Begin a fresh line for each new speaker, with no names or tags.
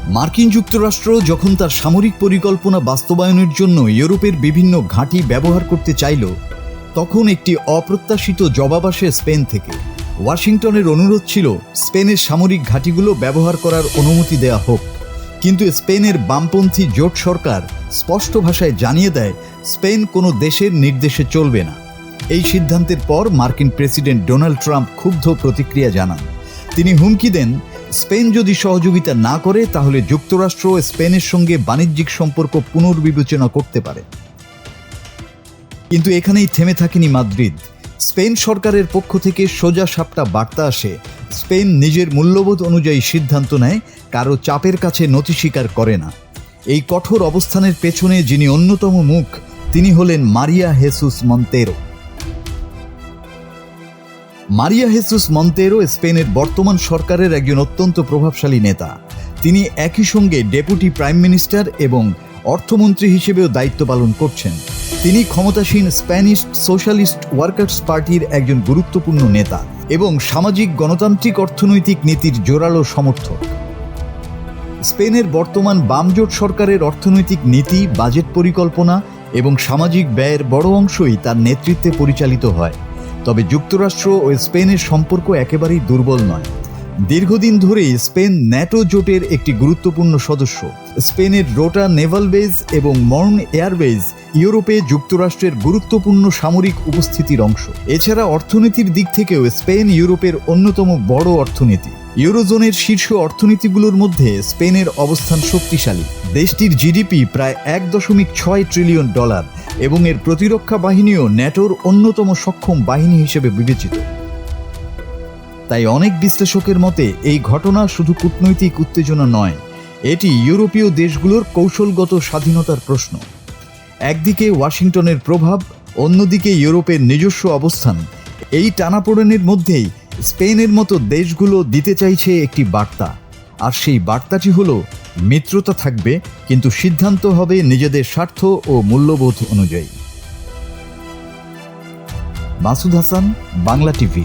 মার্কিন যুক্তরাষ্ট্র যখন তার সামরিক পরিকল্পনা বাস্তবায়নের জন্য ইউরোপের বিভিন্ন ঘাঁটি ব্যবহার করতে চাইল, তখন একটি অপ্রত্যাশিত জবাব আসে স্পেন থেকে। ওয়াশিংটনের অনুরোধ ছিল স্পেনের সামরিক ঘাঁটিগুলো ব্যবহার করার অনুমতি দেয়া হোক, কিন্তু স্পেনের বামপন্থী জোট সরকার স্পষ্ট ভাষায় জানিয়ে দেয় স্পেন কোনো দেশের নির্দেশে চলবে না। এই সিদ্ধান্তের পর মার্কিন প্রেসিডেন্ট ডোনাল্ড ট্রাম্প ক্ষুব্ধ প্রতিক্রিয়া জানান। তিনি হুমকি দেন, স্পেন যদি সহযোগিতা না করে তাহলে যুক্তরাষ্ট্র স্পেনের সঙ্গে বাণিজ্যিক সম্পর্ক পুনর্বিবেচনা করতে পারে। কিন্তু এখানেই থেমে থাকেনি মাদ্রিদ। স্পেন সরকারের পক্ষ থেকে সোজা সাপটা বার্তা আসে, স্পেন নিজের মূল্যবোধ অনুযায়ী সিদ্ধান্ত নেয়, কারো চাপের কাছে নতি স্বীকার করে না। এই কঠোর অবস্থানের পেছনে যিনি অন্যতম মুখ, তিনি হলেন মারিয়া হেসুস মন্তেরো। মারিয়া হেসুস মন্তেরো স্পেনের বর্তমান সরকারের একজন অত্যন্ত প্রভাবশালী নেতা। তিনি একই সঙ্গে ডেপুটি প্রাইম মিনিস্টার এবং অর্থমন্ত্রী হিসেবেও দায়িত্ব পালন করছেন। তিনি ক্ষমতাসীন স্প্যানিশ সোশ্যালিস্ট ওয়ার্কার্স পার্টির একজন গুরুত্বপূর্ণ নেতা এবং সামাজিক গণতান্ত্রিক অর্থনৈতিক নীতির জোরালো সমর্থক। স্পেনের বর্তমান বামজোট সরকারের অর্থনৈতিক নীতি, বাজেট পরিকল্পনা এবং সামাজিক ব্যয়ের বড় অংশই তার নেতৃত্বে পরিচালিত হয়। তবে যুক্তরাষ্ট্র ও স্পেনের সম্পর্ক একেবারেই দুর্বল নয়। দীর্ঘদিন ধরেই স্পেন ন্যাটো জোটের একটি গুরুত্বপূর্ণ সদস্য। স্পেনের রোটা নেভাল বেজ এবং মর্ন এয়ারবেজ ইউরোপে যুক্তরাষ্ট্রের গুরুত্বপূর্ণ সামরিক উপস্থিতির অংশ। এছাড়া অর্থনীতির দিক থেকেও স্পেন ইউরোপের অন্যতম বড় অর্থনীতি। ইউরোজোনের শীর্ষ অর্থনীতিগুলোর মধ্যে স্পেনের অবস্থান শক্তিশালী। দেশটির জিডিপি প্রায় $1.6 ট্রিলিয়ন এবং এর প্রতিরক্ষা বাহিনীও ন্যাটোর অন্যতম সক্ষম বাহিনী হিসেবে বিবেচিত। তাই অনেক বিশ্লেষকের মতে এই ঘটনা শুধু কূটনৈতিক উত্তেজনা নয়, এটি ইউরোপীয় দেশগুলোর কৌশলগত স্বাধীনতার প্রশ্ন। একদিকে ওয়াশিংটনের প্রভাব, অন্যদিকে ইউরোপের নিজস্ব অবস্থান। এই টানাপোড়েনের মধ্যেই স্পেনের মতো দেশগুলো দিতে চাইছে একটি বার্তা, আর সেই বার্তাটি হলো মিত্রতা থাকবে, কিন্তু সিদ্ধান্ত হবে নিজেদের স্বার্থ ও মূল্যবোধ অনুযায়ী। মাসুদ হাসান, বাংলা টিভি।